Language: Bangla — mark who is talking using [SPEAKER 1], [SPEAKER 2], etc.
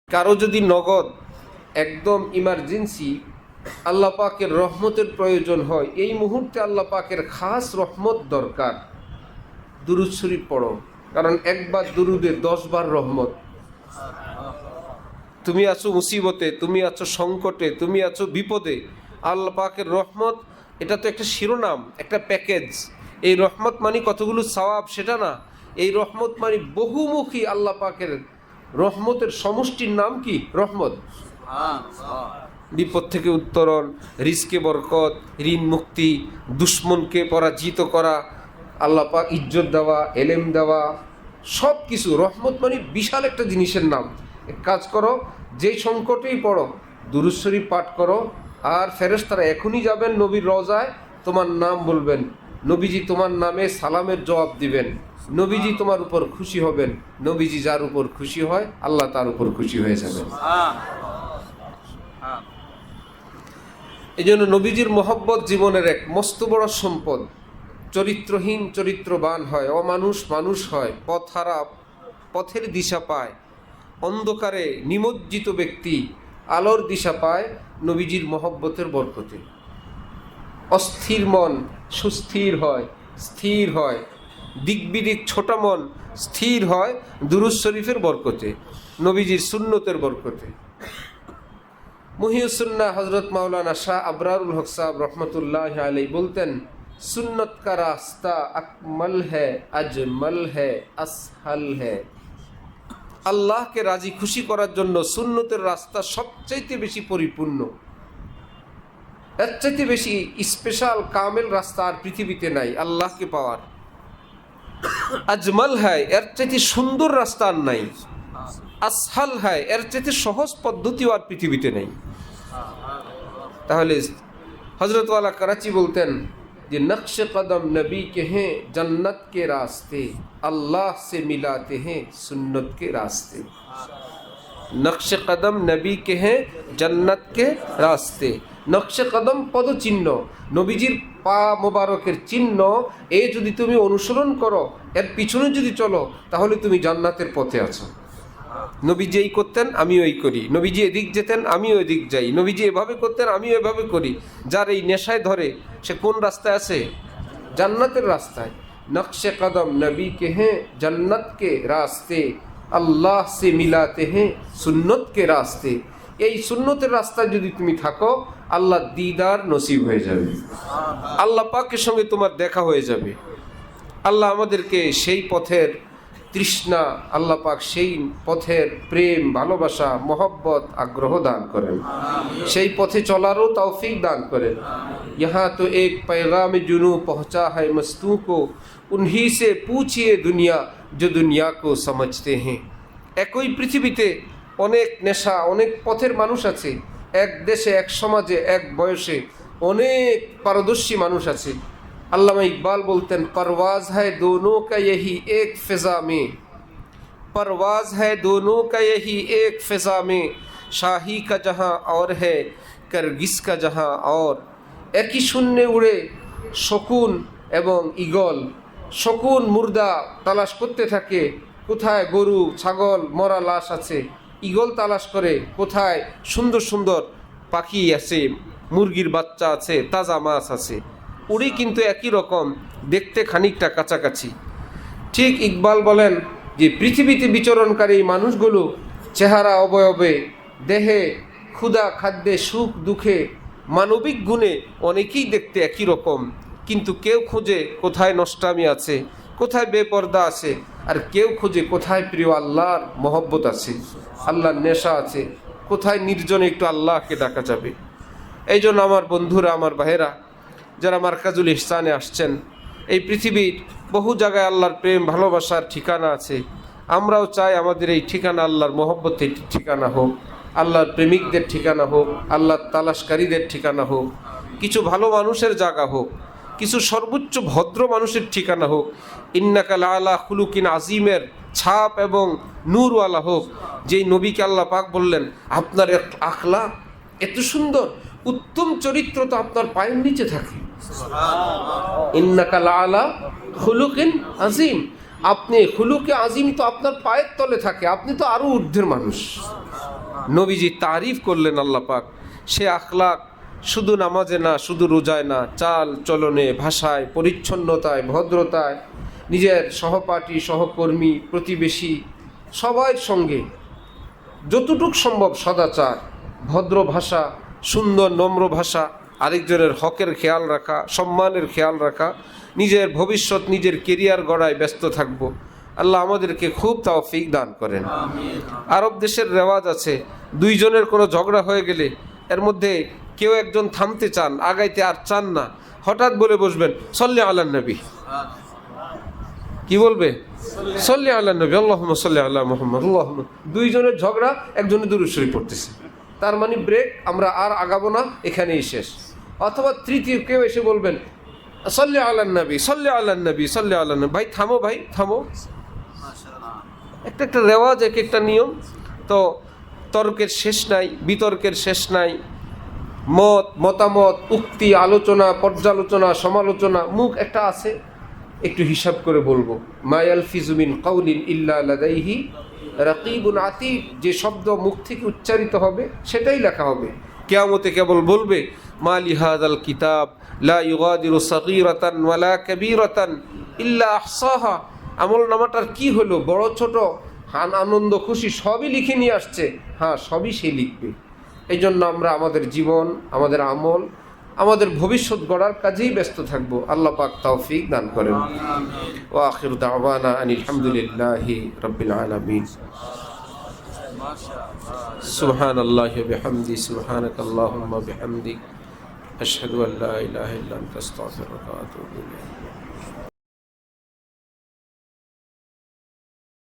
[SPEAKER 1] কারো যদি নগদ একদম ইমার্জেন্সি আল্লাহ পাকের রহমতের প্রয়োজন হয়, এই মুহূর্তে আল্লাহ পাকের খাস রহমত দরকার, দুরূদ শরীফ পড়ো, কারণ একবার দুরুদে 10 বার রহমত। তুমি আছো মুসিবতে, তুমি আছো সংকটে, তুমি আছো বিপদে, আল্লাহ পাকের রহমত এটা তো একটা শিরোনাম, একটা প্যাকেজ। এই রহমত মানে কতগুলো সওয়াব সেটা না, এই রহমত মানে বহুমুখী আল্লাহ পাকের রহমতের সমষ্টির নাম কি? রহমত। বিপদ থেকে উত্তরণ, রিজকে বরকত, ঋণ মুক্তি, দুশ্মনকে পরাজিত করা, আল্লাহ পাক ইজ্জত দেওয়া, এলেম দেওয়া, সব কিছু রহমত মানে বিশাল একটা জিনিসের নাম। এক কাজ করো, যেই সংকটেই পড়ো দুরূদ শরীফ পাঠ করো, আর ফেরেশতারা এখনই যাবেন নবীর রওজায়, তোমার নাম বলবেন, নবীজি তোমার নামে সালামের জবাব দিবেন, নবীজি তোমার উপর খুশি হবেন, নবীজি যার উপর খুশি হয় আল্লাহ তার উপর খুশি হয়ে যাবেন। এই জন্য নবীজির মহব্বত জীবনের এক মস্ত বড় সম্পদ। চরিত্রহীন চরিত্রবান হয়, অমানুষ মানুষ হয়, পথহারা পথের দিশা পায়, অন্ধকারে নিমজ্জিত ব্যক্তি আলোর দিশা পায় নবীজির মহব্বতের বরকতে। অস্থির মন সুস্থির হয়, স্থির হয়, দিকবিদিক ছোট মন স্থির হয় দুরূদ শরীফের বরকতে, নবীজির সুন্নতের বরকতে। মুহিউসুন্নাহ হযরত মাওলানা শাহ আবরারুল হক সাহেব রহমতুল্লাহ আলাইহি বলতেন, সুন্নত কা রাস্তা আকমল হ্যায়, আজমল হ্যায়, আসহাল হ্যায়। আল্লাহকে রাজি খুশি করার জন্য সুন্নতের রাস্তা সবচাইতে বেশি পরিপূর্ণ, এর চাইতে বেশি স্পেশাল কামেল রাস্তা আর পৃথিবীতে নাই আল্লাহকে পাওয়ার। আজমল হ্যায়, এর চাইতে সুন্দর রাস্তা আর নাই। আসহাল হ্যায়, এর চাইতে সহজ পদ্ধতিও আর পৃথিবীতে নেই। তাহলে হযরত ওয়ালা করাচি বলতেন যে নকশে কদম নবী কে হ্যাঁ জন্নত কে রাস্তে, আল্লাহ সে মিলাতে হ্যাঁ সুন্নত কে রাস্তে। নকশে কদম নবী কে হ্যাঁ জন্নত কে রাস্তে। নকশে কদম পদচিহ্ন, নবীজির পা মোবারকের চিহ্ন, এ যদি তুমি অনুসরণ করো, এর পিছনে যদি চলো, তাহলে তুমি জান্নাতের পথে আছো। নবীজি এই করতেন আমিও এই করি, নবীজি এদিক যেতেন আমিও এদিক যাই, নবীজি এভাবে করতেন আমিও এভাবে করি। যার এই নেশায় ধরে সে কোন রাস্তায় আছে? জান্নাতের রাস্তায়। নকশে কদম নবী কে হ্যাঁ জন্নত কে রাস্তে, আল্লাহ সে মিলাতে হ্যাঁ সুন্নত কে রাস্তে। এই সুন্নতের রাস্তায় যদি তুমি থাকো, আল্লাহ দিদার নসিব হয়ে যাবে, আল্লাহ পাকের সঙ্গে তোমার দেখা হয়ে যাবে। আল্লাহ আমাদেরকে সেই পথের তৃষ্ণা, আল্লাহ পাক সেই পথের প্রেম, ভালোবাসা, মহব্বত, আগ্রহ দান করেন, সেই পথে চলারও তৌফিক দান করেন। यहाँ तो एक पैगाम जुनू पहुँचा है मस्तू को, उन्हीं से पूछिए दुनिया जो दुनिया को समझते हैं। একই পৃথিবীতে অনেক নেশা, অনেক পথের মানুষ আছে, এক দেশে, এক সমাজে, এক বয়সে অনেক পারদর্শী মানুষ আছে। अल्लामा इकबाल बोलते हैं, परवाज है दोनों का यही एक फ़िज़ा में, परवाज है दोनों का यही एक फ़िज़ा में, शाही का जहाँ और है करगिस का जहाँ और। একই শূন্যে উড়ে শকুন এবং ঈগল। শকুন মুর্দা তালাশ করতে থাকে, কোথায় গরু ছাগল মরা লাশ আছে। ঈগল তালাশ করে কোথায় সুন্দর সুন্দর পাখি আছে, মুরগির বাচ্চা আছে, তাজা মাছ আছে। উড়ি কিন্তু একই রকম, দেখতে খানিকটা কাছাকাছি। ঠিক ইকবাল বলেন যে পৃথিবীতে বিচরণকারী মানুষগুলো চেহারা, অবয়বে, দেহে, ক্ষুধা, খাদ্যে, সুখ দুঃখে, মানবিক গুণে অনেকেই দেখতে একই রকম, কিন্তু কেউ খোঁজে কোথায় নষ্টামি আছে, কোথায় বেপর্দা আছে, আর কেউ খোঁজে কোথায় প্রিয় আল্লাহর মহব্বত আছে, আল্লাহর নেশা আছে, কোথায় নির্জনে একটু আল্লাহকে ডাকা যাবে। এই জন্য আমার বন্ধুরা, আমার ভাইয়েরা যারা মারকাজুল ইহসানে আসছেন, এই পৃথিবীর বহু জায়গায় আল্লাহর প্রেম ভালোবাসার ঠিকানা আছে। আমরাও চাই আমাদের এই ঠিকানা আল্লাহর মহব্বতের ঠিকানা হোক, আল্লাহর প্রেমিকদের ঠিকানা হোক, আল্লাহর তালাশকারীদের ঠিকানা হোক, কিছু ভালো মানুষের জায়গা হোক, কিছু সর্বোচ্চ ভদ্র মানুষের ঠিকানা হোক, ইন্নাকা লাআলা খুলুকিন আজিমের ছাপ এবং নূরওয়ালা হোক, যেই নবীকে আল্লাহ পাক বললেন আপনার আখলাক এত সুন্দর, উত্তম চরিত্র তো আপনার পায়ের নিচে থাকে। ইন্নাকা লাআলা খুলুকিন আজিম, আপনি খুলুকে আজিম তো আপনার পায়ের তলে থাকে, আপনি তো আরো ঊর্ধ্বের মানুষ। নবীজি তারিফ করলেন আল্লাহ পাক। সে আখলাক শুধু নামাজে না, শুধু রোজায় না, চাল চলনে, ভাষায়, পরিচ্ছন্নতায়, ভদ্রতায়, নিজের সহপাঠী, সহকর্মী, প্রতিবেশী সবার সঙ্গে যতটুক সম্ভব সদাচার, ভদ্র ভাষা, সুন্দর নম্র ভাষা, আরেকজনের হকের খেয়াল রাখা, সম্মানের খেয়াল রাখা, নিজের ভবিষ্যৎ, নিজের কেরিয়ার গড়ায় ব্যস্ত থাকব। আল্লাহ আমাদেরকে খুব তৌফিক দান করেন। আরব দেশের রেওয়াজ আছে, দুইজনের কোনো ঝগড়া হয়ে গেলে এর মধ্যে কেউ একজন থামতে চান, আগাইতে আর চান না, হঠাৎ বলে বসবেন সল্লি আলান নবী। কি বলবে? সল্লি আলান নবী, আল্লাহুম্মা সল্লি আলা মুহাম্মদ, আল্লাহুম্মা। দুইজনের ঝগড়া, একজনে দুরূদ শরীফ পড়তেছে, তার মানে ব্রেক, আমরা আর আগাবো না, এখানেই শেষ। অথবা তৃতীয় কেউ এসে বলবেন সল্লি আলান নবী, সল্লি আলান নবী, সল্লি আলান নবী। ভাই থামো, ভাই থামো। একটা একটা রেওয়াজ, এক একটা নিয়ম। তো তর্কের শেষ নাই, বিতর্কের শেষ নাই, মতামত, উক্তি, আলোচনা, পর্যালোচনা, সমালোচনা, মুখ একটা আছে, একটু হিসাব করে বলবো। মা ইয়ালফিযু মিন কাউলিন ইল্লা লাদাইহি রাকিবুন আতীদ। যে শব্দ মুখ থেকে উচ্চারিত হবে সেটাই লেখা হবে। কিয়ামতে কেবল বলবে মা লিহাযাল কিতাব লা ইউগাদিরু সাগীরাতান ওয়ালা কাবীরাতান ইল্লা আহসাহা। আমল নামাটার কি হলো, বড় ছোট, আনন্দ খুশি সবই লিখে নিয়ে আসছে। হ্যাঁ, সবই সে লিখবে। এই জন্য আমরা আমাদের জীবন, আমাদের আমল, আমাদের ভবিষ্যৎ গড়ার কাজেই ব্যস্ত থাকব। আল্লাহ পাক তৌফিক দান করেন। ওয়া আখিরু দাওয়ানা আনিল হামদুলিল্লাহি রাব্বিল আলামিন। সুবহানাল্লাহি ওয়া বিহামদি, সুবহানাকাল্লাহুম্মা বিহামদিক, আশহাদু আল্লা ইলাহা ইল্লা আনতা আস্তাগফিরুকা ওয়া আতুবু ইলাইক।